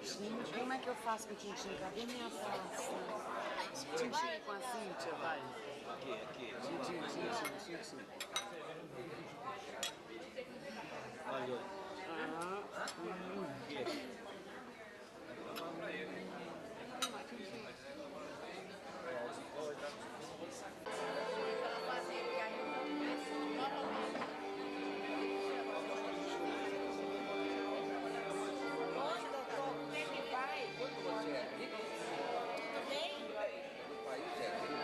Gente, como é que eu faço com o Tintin? Cadê minha taça? Tintin com a Cíntia, vai. Aqui. Tintin. Olha. Hoje, doutor, como é que vai? Quando você é rico, Tudo bem? o país é rico.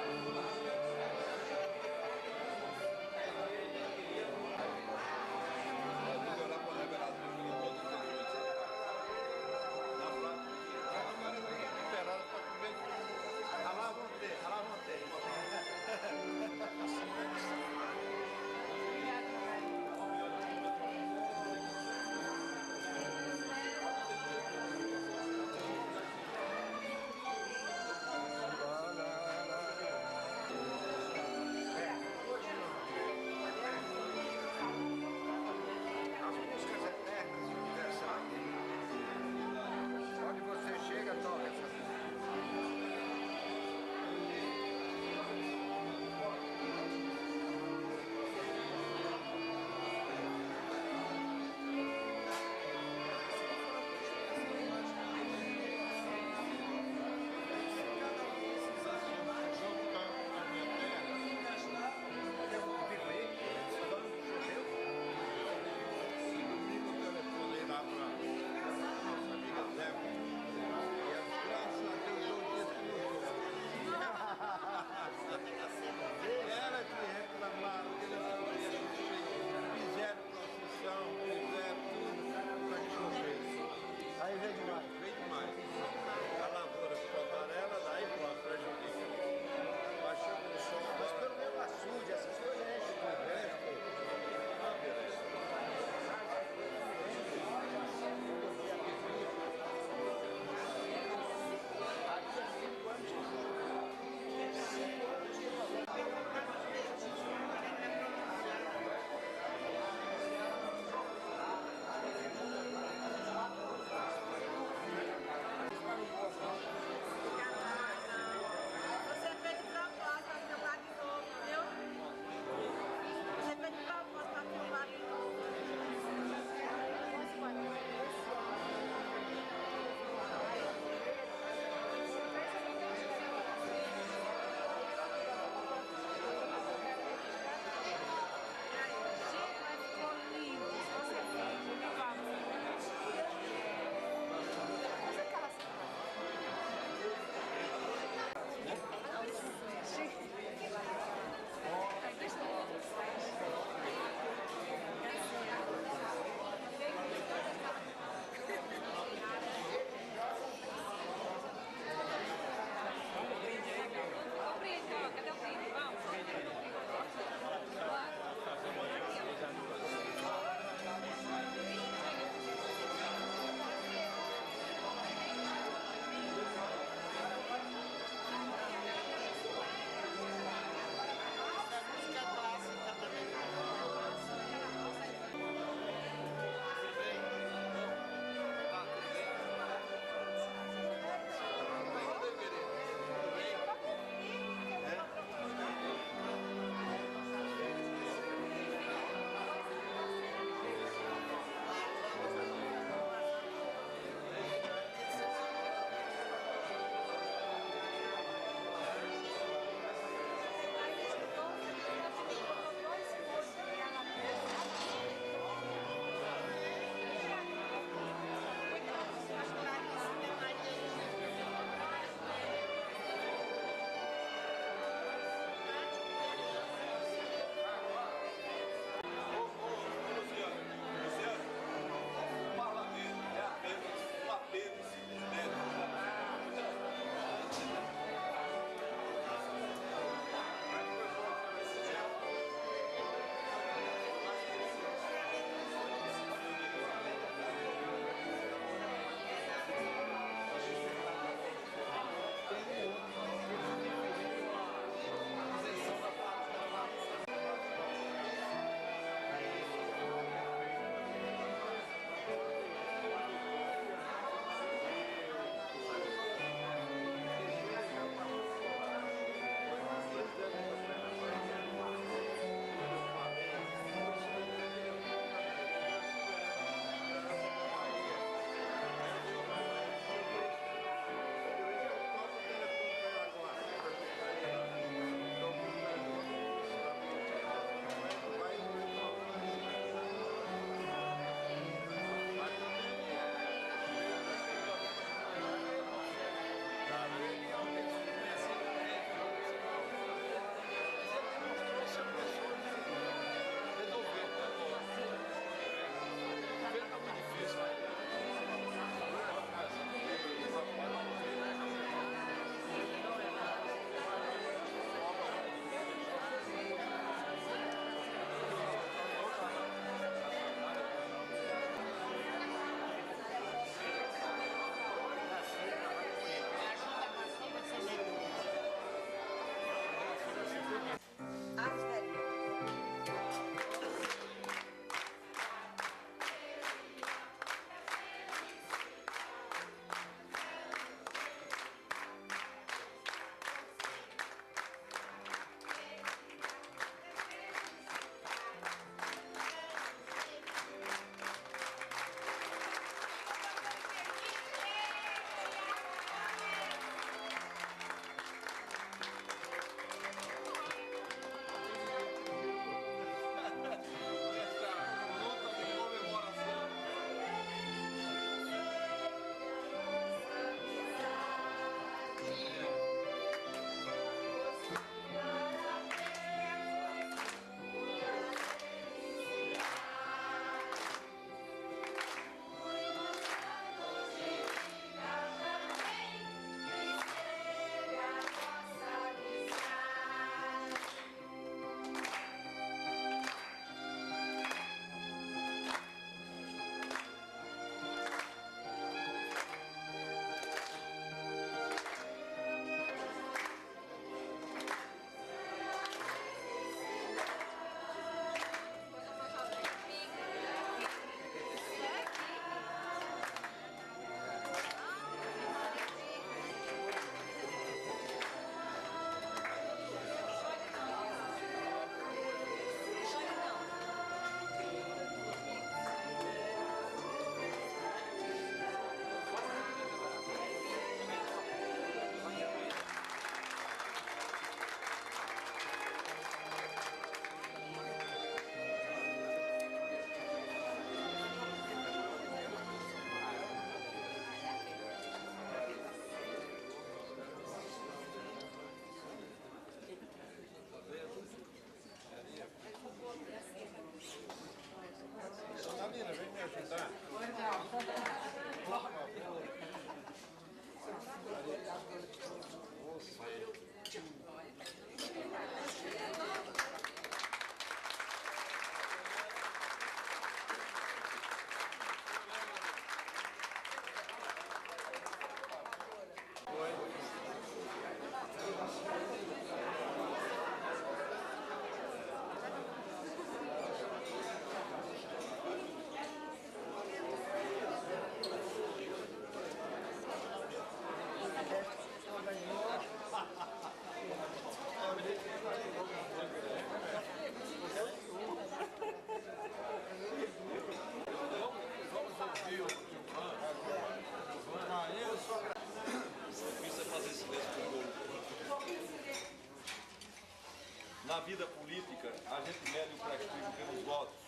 vida política, a gente mede o prestígio pelos votos.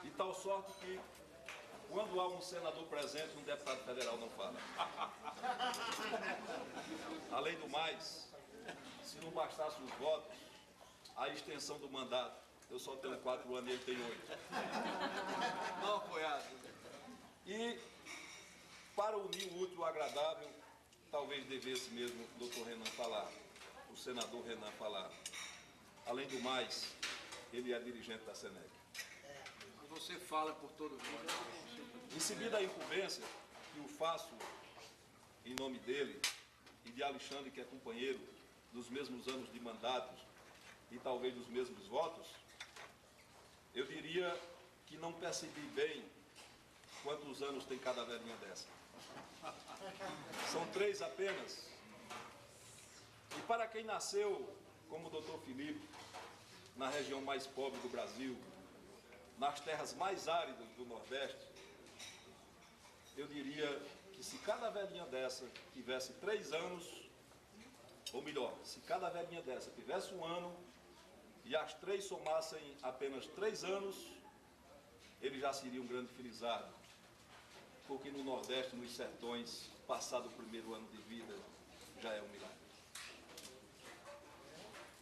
De tal sorte que, quando há um senador presente, um deputado federal não fala. Além do mais, se não bastasse os votos, a extensão do mandato. Eu só tenho 4 anos e ele tem 8. Não apoiado. E, para unir o útil ao agradável, talvez devesse mesmo o doutor Renan falar, o senador Renan falar. Além do mais, ele é dirigente da Senec. Você fala por todos nós. Recebida a incumbência, que o faço em nome dele e de Alexandre, que é companheiro dos mesmos anos de mandatos e talvez dos mesmos votos, eu diria que não percebi bem quantos anos tem cada velhinha dessa. São 3 apenas. E para quem nasceu, como o doutor Filipe, na região mais pobre do Brasil, nas terras mais áridas do Nordeste, eu diria que se cada velhinha dessa tivesse 3 anos, ou melhor, se cada velhinha dessa tivesse 1 ano, e as 3 somassem apenas 3 anos, ele já seria um grande felizardo. Porque no Nordeste, nos sertões, passado o primeiro ano de vida, já é um milagre.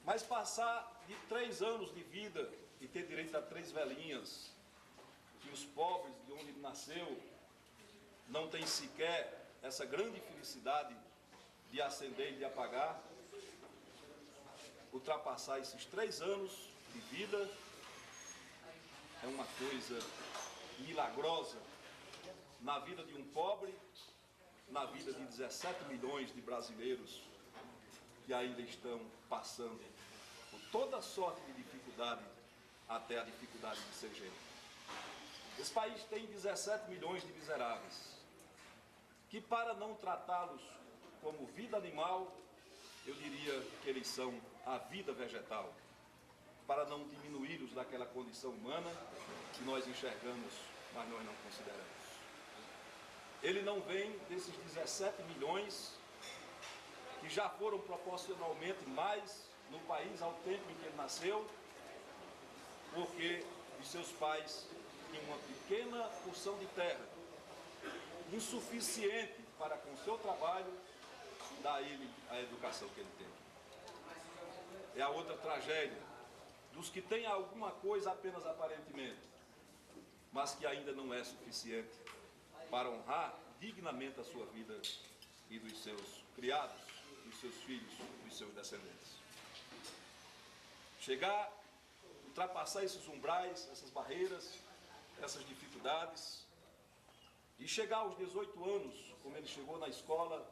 Mas passar de 3 anos de vida e ter direito a 3 velhinhas, que os pobres de onde ele nasceu não têm sequer essa grande felicidade de acender e de apagar, ultrapassar esses 3 anos de vida é uma coisa milagrosa na vida de um pobre, na vida de 17 milhões de brasileiros que ainda estão passando por toda sorte de dificuldade, até a dificuldade de ser gente. Esse país tem 17 milhões de miseráveis, que para não tratá-los como vida animal, eu diria que eles são a vida vegetal, para não diminuí-los daquela condição humana que nós enxergamos, mas nós não consideramos. Ele não vem desses 17 milhões que já foram proporcionalmente mais no país ao tempo em que ele nasceu, porque os seus pais tinham uma pequena porção de terra, insuficiente para com o seu trabalho dar a ele a educação que ele teve. É a outra tragédia dos que têm alguma coisa apenas aparentemente, mas que ainda não é suficiente para honrar dignamente a sua vida e dos seus criados, dos seus filhos, dos seus descendentes. Chegar, ultrapassar esses umbrais, essas barreiras, essas dificuldades, e chegar aos 18 anos, como ele chegou na escola,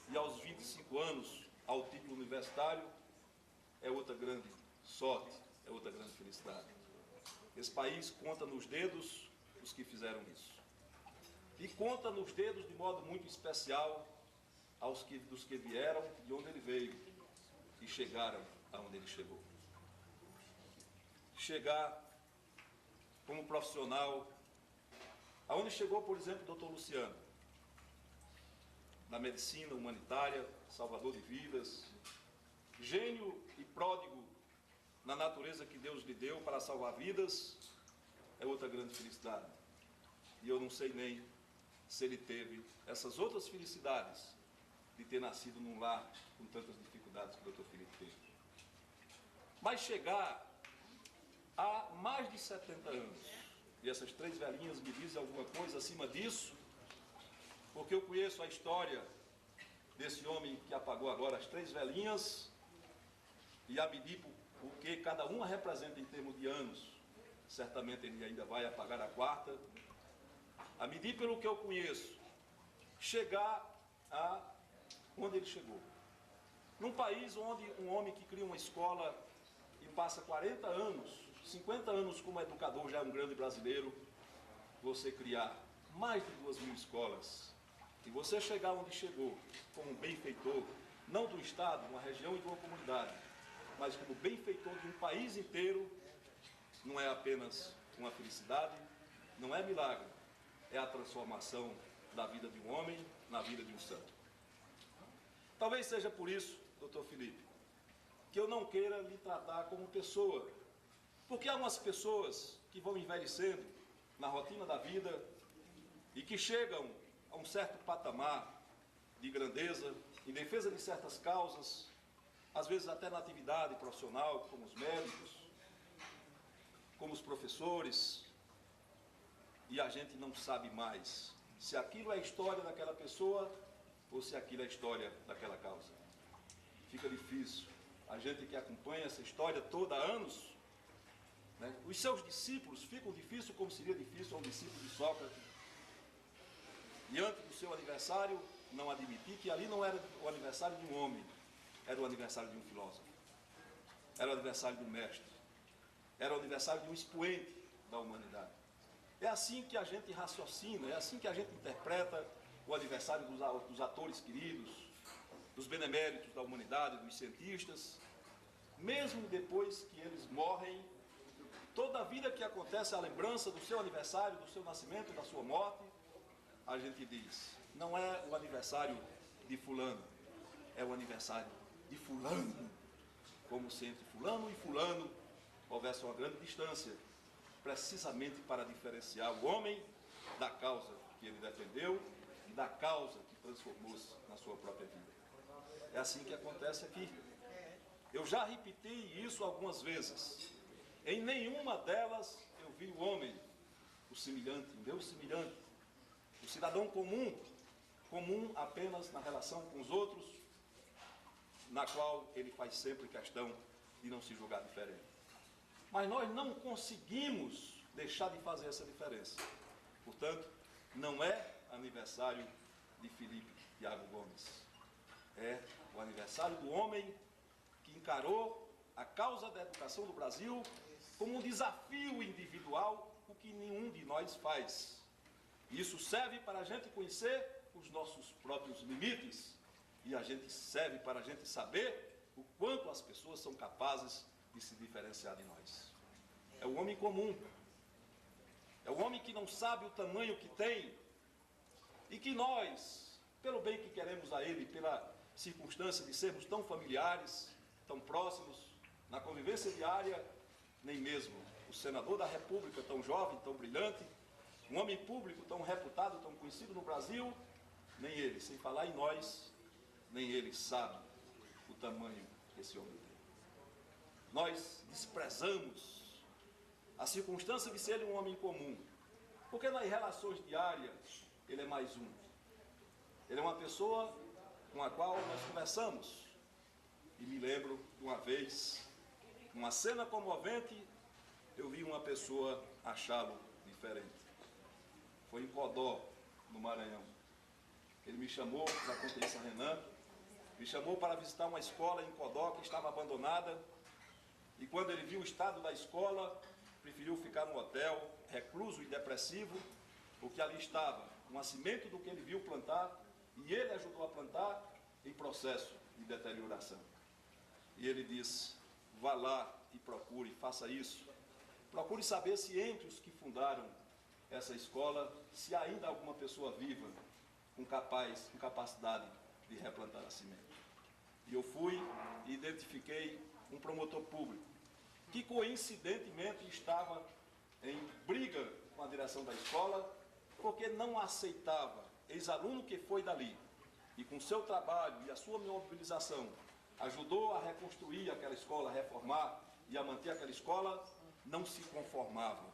e aos 25 anos ao título universitário, é outra grande sorte, é outra grande felicidade. Esse país conta nos dedos os que fizeram isso. E conta nos dedos de modo muito especial dos que vieram de onde ele veio e chegaram aonde ele chegou. Chegar como profissional, aonde chegou, por exemplo, o doutor Luciano, na medicina humanitária, salvador de vidas, gênio e pródigo na natureza que Deus lhe deu para salvar vidas, é outra grande felicidade. E eu não sei nem se ele teve essas outras felicidades de ter nascido num lar com tantas dificuldades que o doutor Filipe teve. Mas chegar a mais de 70 anos, e essas 3 velhinhas me dizem alguma coisa acima disso, porque eu conheço a história desse homem que apagou agora as 3 velhinhas, e a medir o que cada uma representa em termos de anos, certamente ele ainda vai apagar a 4ª, a medir pelo que eu conheço, chegar a onde ele chegou. Num país onde um homem que cria uma escola e passa 40 anos, 50 anos como educador, já é um grande brasileiro, você criar mais de 2.000 escolas, e você chegar onde chegou, como benfeitor, não do Estado, uma região e de uma comunidade, mas como benfeitor de um país inteiro, não é apenas uma felicidade, não é milagre, é a transformação da vida de um homem na vida de um santo. Talvez seja por isso, doutor Filipe, que eu não queira lhe tratar como pessoa. Porque há umas pessoas que vão envelhecendo na rotina da vida e que chegam a um certo patamar de grandeza, em defesa de certas causas, às vezes até na atividade profissional, como os médicos, como os professores, e a gente não sabe mais se aquilo é a história daquela pessoa ou se aquilo é a história daquela causa. Fica difícil. A gente que acompanha essa história toda há anos, né? Os seus discípulos ficam difícil como seria difícil a um discípulo de Sócrates, diante do seu aniversário, não admitir que ali não era o aniversário de um homem, era o aniversário de um filósofo, era o aniversário de um mestre, era o aniversário de um expoente da humanidade. É assim que a gente raciocina, é assim que a gente interpreta o aniversário dos atores queridos, dos beneméritos da humanidade, dos cientistas. Mesmo depois que eles morrem, toda a vida que acontece a lembrança do seu aniversário, do seu nascimento, da sua morte, a gente diz, não é o aniversário de fulano, é o aniversário de fulano. Como se entre fulano e fulano houvesse uma grande distância, precisamente para diferenciar o homem da causa que ele defendeu e da causa que transformou-se na sua própria vida. É assim que acontece aqui. Eu já repeti isso algumas vezes. Em nenhuma delas eu vi o homem, o semelhante, o meu semelhante, o cidadão comum, comum apenas na relação com os outros, na qual ele faz sempre questão de não se julgar diferente. Mas nós não conseguimos deixar de fazer essa diferença. Portanto, não é aniversário de Felipe Thiago Gomes. É o aniversário do homem que encarou a causa da educação do Brasil como um desafio individual, o que nenhum de nós faz. Isso serve para a gente conhecer os nossos próprios limites e a gente serve para a gente saber o quanto as pessoas são capazes de se diferenciar de nós. É o homem comum, é o homem que não sabe o tamanho que tem e que nós, pelo bem que queremos a ele, pela circunstância de sermos tão familiares, tão próximos, na convivência diária, nem mesmo o senador da República, tão jovem, tão brilhante, um homem público tão reputado, tão conhecido no Brasil, nem ele, sem falar em nós, nem ele sabe o tamanho que esse homem tem. Nós desprezamos a circunstância de ser um homem comum, porque nas relações diárias ele é mais um. Ele é uma pessoa com a qual nós conversamos. E me lembro de uma vez, numa cena comovente, eu vi uma pessoa achá-lo diferente. Foi em Codó, no Maranhão. Ele me chamou, já contei isso a Renan, me chamou para visitar uma escola em Codó que estava abandonada. E quando ele viu o estado da escola, preferiu ficar no hotel, recluso e depressivo, porque ali estava um nascimento do que ele viu plantar, e ele ajudou a plantar em processo de deterioração. E ele disse, vá lá e procure, faça isso. Procure saber se entre os que fundaram essa escola, se ainda há alguma pessoa viva com capacidade de replantar a semente. E eu fui e identifiquei um promotor público, que coincidentemente estava em briga com a direção da escola, porque não aceitava ex-aluno que foi dali, e com seu trabalho e a sua mobilização, ajudou a reconstruir aquela escola, a reformar e a manter aquela escola, não se conformava.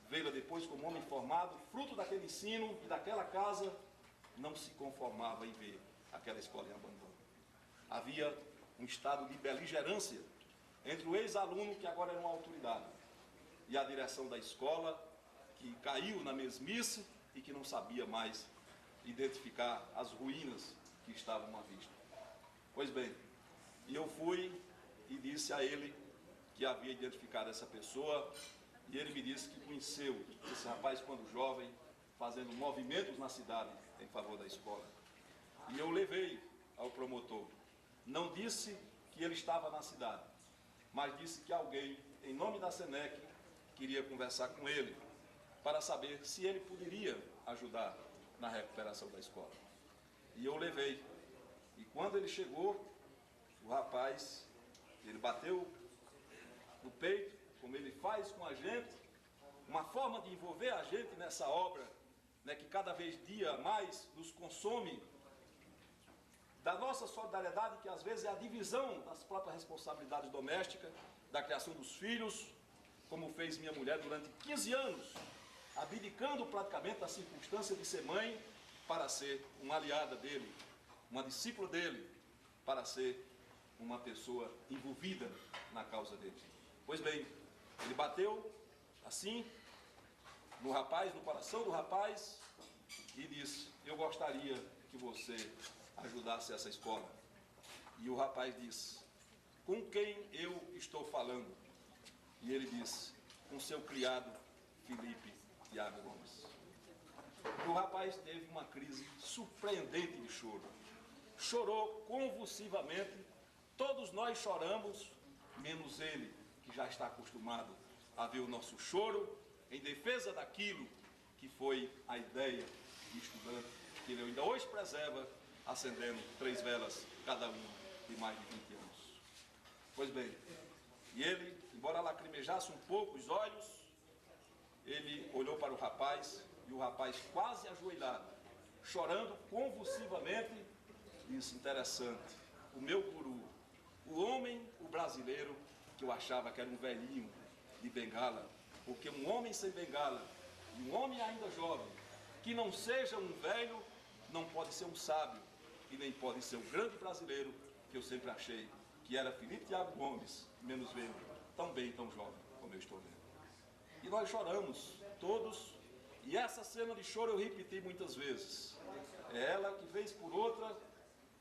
Vê-la depois como homem formado, fruto daquele ensino e daquela casa, não se conformava em ver aquela escola em abandono. Havia um estado de beligerância entre o ex-aluno, que agora era uma autoridade, e a direção da escola, que caiu na mesmice e que não sabia mais identificar as ruínas que estavam à vista. Pois bem, e eu fui e disse a ele que havia identificado essa pessoa, e ele me disse que conheceu esse rapaz quando jovem, fazendo movimentos na cidade em favor da escola. E eu levei ao promotor. Não disse que ele estava na cidade, mas disse que alguém, em nome da SENEC, queria conversar com ele, para saber se ele poderia ajudar na recuperação da escola. E eu levei. E quando ele chegou, o rapaz Ele bateu no peito, como ele faz com a gente, uma forma de envolver a gente nessa obra, né, que cada vez dia mais nos consome, da nossa solidariedade, que às vezes é a divisão das próprias responsabilidades domésticas, da criação dos filhos, como fez minha mulher durante 15 anos, abdicando praticamente da circunstância de ser mãe para ser uma aliada dele, uma discípula dele, para ser uma pessoa envolvida na causa dele. Pois bem, ele bateu assim no rapaz, no coração do rapaz, e disse: eu gostaria que você ajudasse essa escola. E o rapaz disse: com quem eu estou falando? E ele disse: com seu criado Felipe Tiago Gomes. E o rapaz teve uma crise surpreendente de choro. Chorou convulsivamente. Todos nós choramos, menos ele, que já está acostumado a ver o nosso choro em defesa daquilo que foi a ideia de estudante, que ele ainda hoje preserva, acendendo 3 velas, cada uma de mais de 20 anos. Pois bem, e ele, embora lacrimejasse um pouco os olhos, ele olhou para o rapaz, e o rapaz quase ajoelhado, chorando convulsivamente, disse: interessante, o meu guru, o homem, o brasileiro, que eu achava que era um velhinho de bengala, porque um homem sem bengala, e um homem ainda jovem, que não seja um velho, não pode ser um sábio, e nem pode ser um grande brasileiro, que eu sempre achei que era Felipe Tiago Gomes, menos vendo tão bem, tão jovem, como eu estou vendo. E nós choramos, todos, e essa cena de choro eu repeti muitas vezes. É ela que, vez por outra,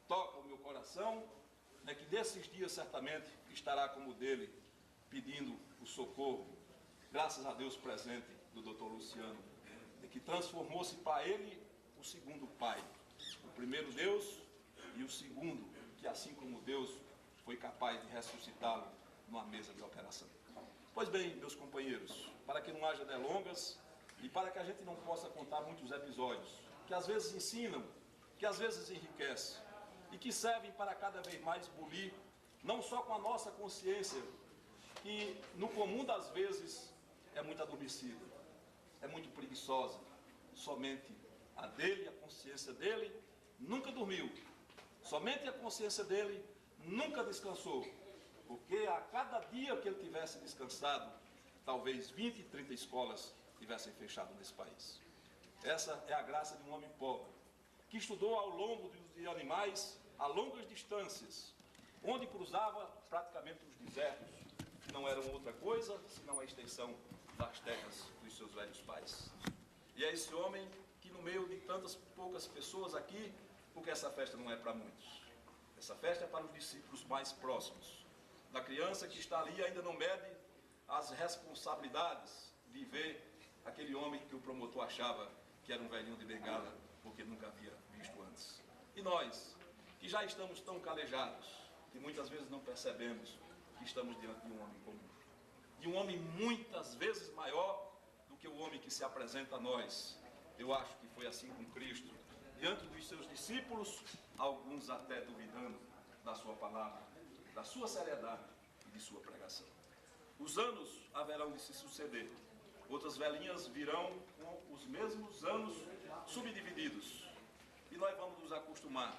toca o meu coração, né, que desses dias certamente estará como o dele, pedindo o socorro, graças a Deus presente do Dr. Luciano, que transformou-se para ele o segundo pai, o primeiro Deus e o segundo, que assim como Deus foi capaz de ressuscitá-lo numa mesa de operação. Pois bem, meus companheiros, para que não haja delongas e para que a gente não possa contar muitos episódios, que às vezes ensinam, que às vezes enriquecem, e que servem para cada vez mais bulir, não só com a nossa consciência, que no comum das vezes é muito adormecida, é muito preguiçosa, somente a dele, a consciência dele, nunca dormiu, somente a consciência dele nunca descansou, porque a cada dia que ele tivesse descansado, talvez 20, 30 escolas tivessem fechado nesse país. Essa é a graça de um homem pobre, que estudou ao longo de animais a longas distâncias, onde cruzava praticamente os desertos, que não eram outra coisa senão a extensão das terras dos seus velhos pais. E é esse homem que, no meio de tantas poucas pessoas aqui, porque essa festa não é para muitos, essa festa é para os discípulos mais próximos, da criança que está ali e ainda não mede as responsabilidades de ver aquele homem que o promotor achava que era um velhinho de bengala, porque nunca havia visto antes. E nós, que já estamos tão calejados, que muitas vezes não percebemos que estamos diante de um homem comum, de um homem muitas vezes maior do que o homem que se apresenta a nós. Eu acho que foi assim com Cristo, diante dos seus discípulos, alguns até duvidando da sua palavra, da sua seriedade e de sua pregação. Os anos haverão de se suceder, outras velhinhas virão com os mesmos anos subdivididos, e nós vamos nos acostumar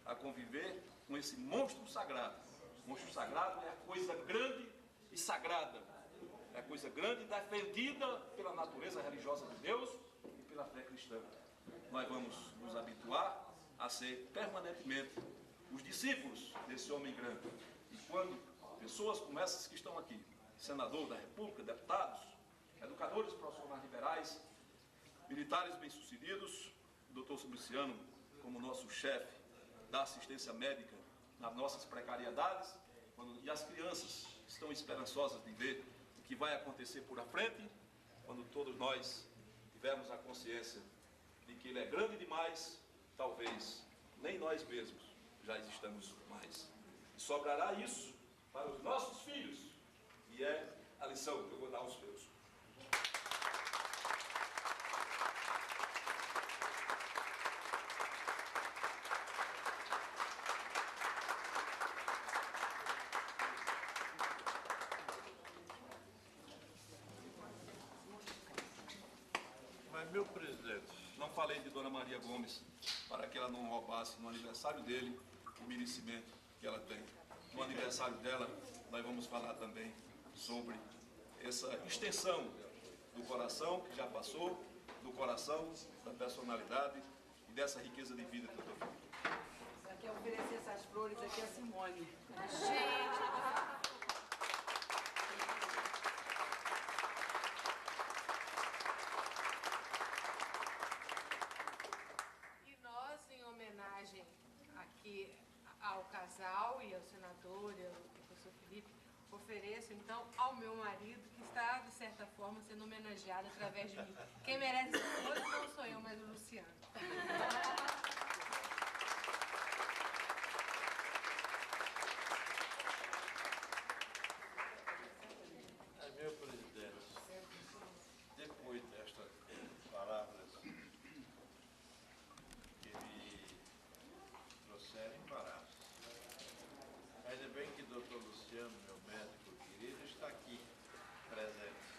a conviver com esse monstro sagrado. O monstro sagrado é a coisa grande e sagrada, é a coisa grande defendida pela natureza religiosa de Deus e pela fé cristã. Nós vamos nos habituar a ser permanentemente os discípulos desse homem grande. E quando pessoas como essas que estão aqui, senador da República, deputados, educadores profissionais liberais, militares bem-sucedidos, o Dr. Luciano como nosso chefe da assistência médica nas nossas precariedades, e as crianças estão esperançosas de ver o que vai acontecer por à frente, quando todos nós tivermos a consciência de que ele é grande demais, talvez nem nós mesmos já existamos mais. E sobrará isso para os nossos filhos, e é a lição que eu vou dar aos meus. meu presidente. Não falei de Dona Maria Gomes para que ela não roubasse no aniversário dele o merecimento que ela tem. No aniversário dela, nós vamos falar também sobre essa extensão do coração que já passou, do coração, da personalidade e dessa riqueza de vida que eu estou vendo. Só quer oferecer essas flores aqui a Simone. E nós, em homenagem aqui ao casal e ao senador e ao professor Felipe, ofereço então ao meu marido, que está, de certa forma, sendo homenageado através de mim. Quem merece as flores não sou eu, mas o Luciano. Meu presidente, depois destas palavras que me trouxeram embaraço, ainda bem que o doutor Luciano, meu médico querido, está aqui presente.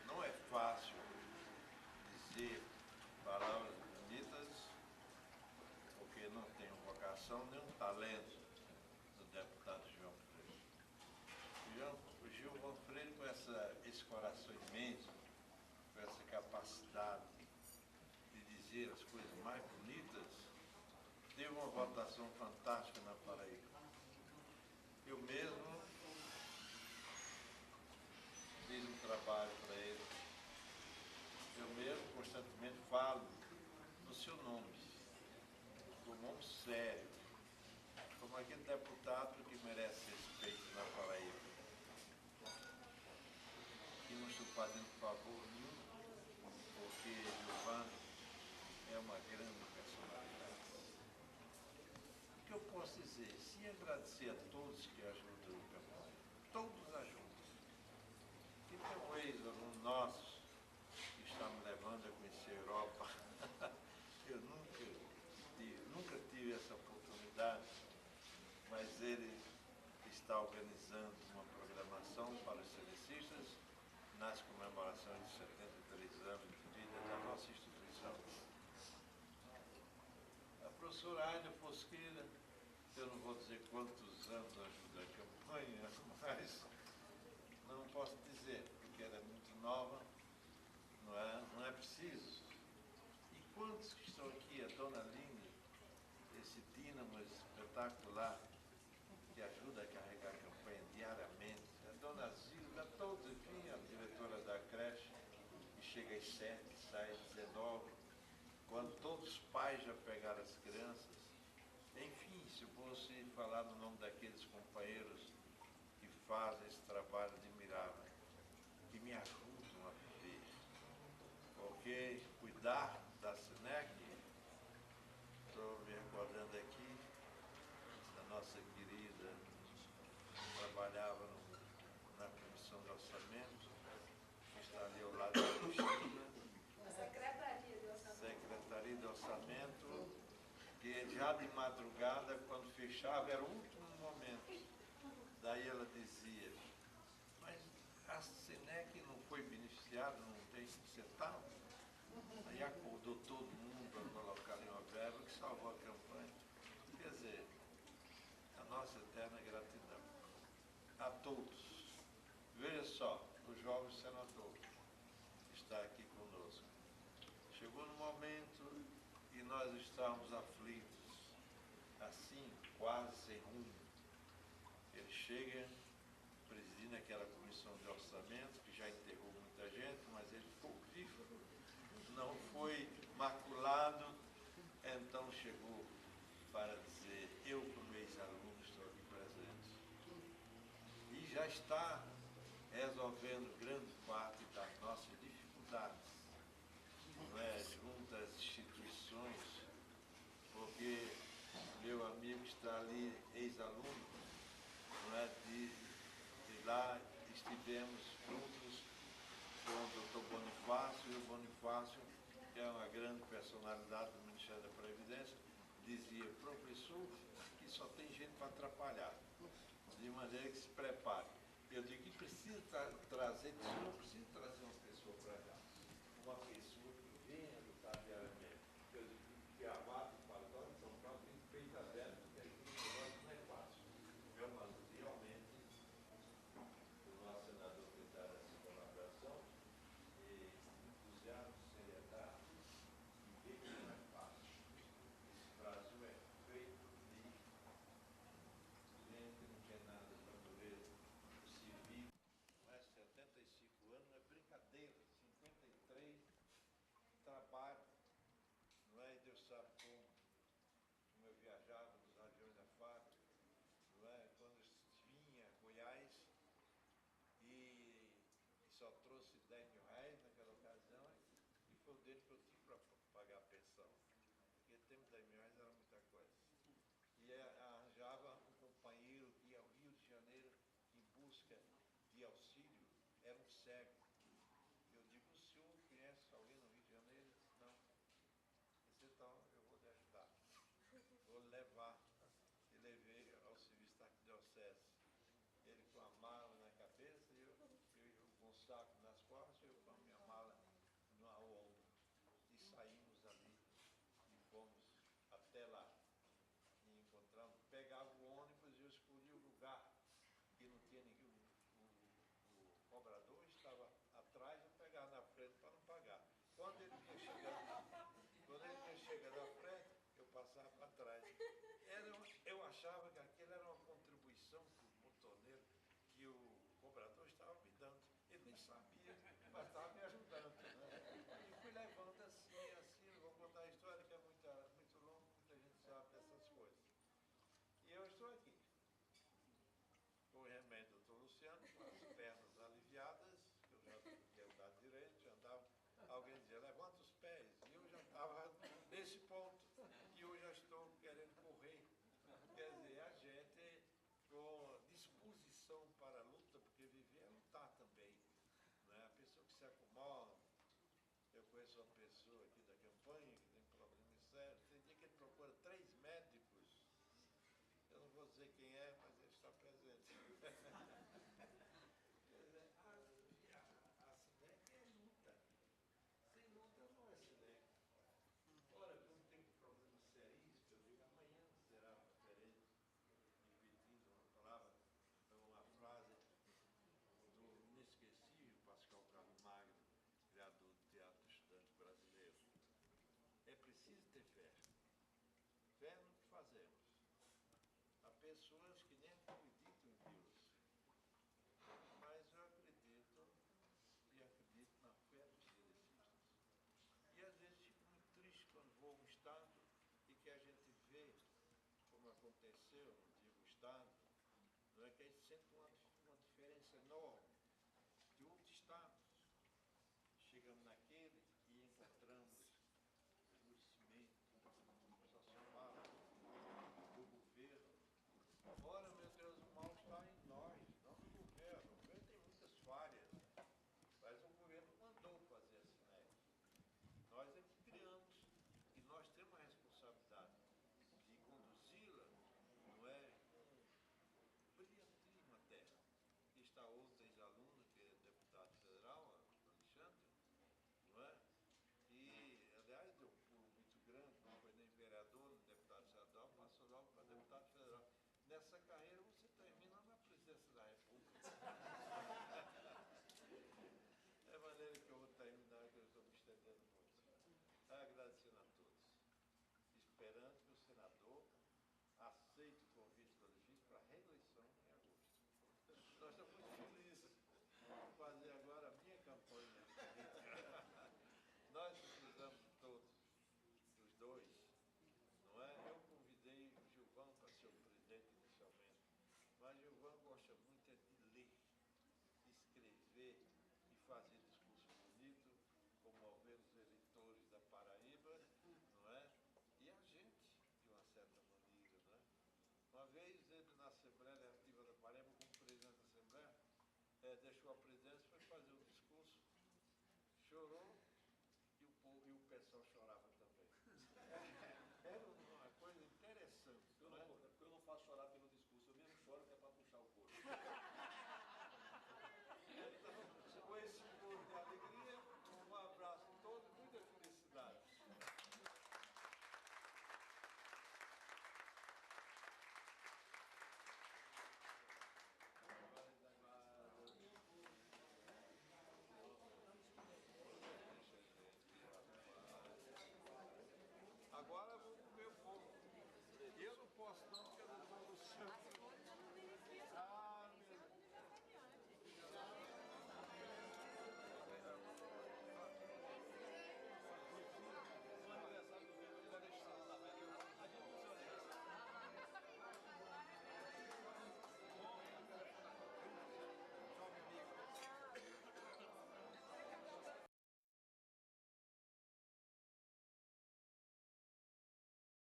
Não é fácil dizer palavras bonitas, porque não tenho vocação nem um talento do deputado João Freire. O Gil Freire, com esse coração imenso, com essa capacidade de dizer as coisas mais bonitas, teve uma votação fantástica na Paraíba. Eu mesmo fiz um trabalho para ele. Eu mesmo constantemente falo no seu nome, como um nome sério, como aquele deputado que merece respeito na Paraíba. E não estou fazendo favor nenhum, porque Giovanni é uma grande personalidade. O que eu posso dizer? Sim, agradecer a todos que ajudam o campanha. Todos ajudam. E tem um ex-aluno nosso que está me levando a conhecer a Europa. Eu nunca tive essa oportunidade, mas ele está organizando uma programação para os serviçistas nas comemorações de 73 anos de vida da nossa instituição. A professora Aida Fosqueira, eu não vou dizer quantos anos ajuda a campanha, mas não posso dizer, porque ela é muito nova, não é preciso. E quantos que estão aqui, a Dona Line, esse dínamo espetacular, que ajuda a carregar a campanha diariamente, a Dona Zilda, todos, enfim, a diretora da creche, que chega às 7, sai às 19, quando todos os pais já pegaram as crianças. Enfim, se eu fosse falar no nome daqueles companheiros que fazem esse trabalho admirável, que me ajudam a viver, porque cuidar da SENEC, estou me recordando aqui da nossa querida, que trabalhava na Comissão de Orçamento, que está ali ao lado da Cristina, Secretaria de Orçamento, que já de madrugada, quando fechava, era o último momento. Daí ela dizia, mas a SENEC não foi beneficiada, não tem centavo? Aí acordou todo mundo para colocar em uma verba que salvou a campanha. Quer dizer, a nossa eterna gratidão a todos. Veja só, o jovem senador está aqui conosco. Chegou no momento e nós estávamos aflitos, assim, quase sem rumo. Ele chega presidindo aquela comissão de orçamento, que já enterrou muita gente, mas ele ficou vivo, não foi maculado, então chegou para dizer, eu como ex-aluno estou aqui presente. E já está resolvendo grande parte das nossas dificuldades, não é, junto às instituições, porque meu amigo está ali, ex-aluno, não é, de lá estivemos juntos com o doutor Bonifácio, e o Bonifácio, que é uma grande personalidade do Ministério da Previdência, dizia, professor, aqui só tem gente para atrapalhar, de maneira que se prepare. Eu digo que precisa trazer, não precisa trazer uma pessoa para cá, uma pessoa dele que eu tinha para pagar a pensão. Porque 30 mil reais era muita coisa. E arranjava um companheiro que ia ao Rio de Janeiro em busca de auxílio, era um cego. Eu digo, o senhor conhece alguém no Rio de Janeiro? Ele disse, não. Eu disse, então eu vou lhe ajudar. Vou lhe levar. E levei ao serviço da arquidiocese. Ele com a mala na cabeça, eu com o saco nas costas, eu com a minha mala no ombro. E saímos ali e fomos até lá. E encontramos, pegava o ônibus e eu escolhi o lugar que não tinha ninguém. O cobrador estava atrás, eu pegava na frente para não pagar. Quando ele vinha chegando à frente, eu passava para trás. Eu achava que aquilo era uma contribuição para o motoneiro que o cobrador estava me dando. Ele nem sabia, mas estava me ajudando. Né? E fui levando assim, vou contar a história que é muito longa, muita gente sabe dessas coisas. E eu estou aqui, com o remédio do doutor Luciano, com as pernas aliviadas, que eu já tinha andado direito, já andava. Alguém dizia, levanta os pés. E eu já estava nesse ponto. E eu já estou querendo correr. Quer dizer, a gente com disposição para a luta, porque viver é lutar também. Né? A pessoa que se acomoda. Eu conheço uma pessoa aqui da campanha que tem problema sério. Tem dia que ele procura 3 médicos. Eu não vou dizer quem é, mas ele está presente. Quer dizer, a SINEC é luta. Sem luta não é SINEC. Ora, quando tem problemas seríssimos, eu digo, amanhã será diferente. Repetindo uma palavra, uma frase do inesquecível Pascal Carlos Magno, criador do teatro estudante brasileiro. É preciso ter fé. Fé no que fazemos. Há pessoas que nem acreditam em Deus. Mas eu acredito e acredito na fé dos cientistas. E às vezes fico muito triste quando vou a um estado e que a gente vê, como aconteceu, não digo estado, não é que a gente sente uma diferença enorme de outros estados. Chegamos naquele e encontramos esclarecimento social do governo. Ora, meu Deus, o mal está em nós, não no governo. O governo tem muitas falhas, mas o governo mandou fazer a SINEC. Nós é que criamos e nós temos a responsabilidade de conduzi-la, não é? Com brilhantismo até. Está outro ex-aluno, que é deputado federal, Alexandre, não é? E, aliás, deu um pulo muito grande, não foi nem vereador, nem deputado estadual, passou logo para deputado federal. Nessa carreira você termina na presidência da República. É a maneira que eu vou terminar, que eu estou me estendendo muito. Agradecendo a todos. Esperando que o senador aceite o convite que eu lhe fiz para a reeleição em agosto. Nós estamos muito felizes de fazer agora a minha campanha. Nós precisamos de todos, dos dois, não é? Eu convidei o Gilvão para ser o presidente inicialmente, mas Gilvão gosta muito é de ler, escrever e fazer discurso bonito, comover os eleitores da Paraíba, não é? E a gente, de uma certa maneira, não é? Uma vez ele na Assembleia Legislativa da Paraíba, como presidente da Assembleia, deixou a presidência, foi fazer um discurso, chorou, e o pessoal chorava.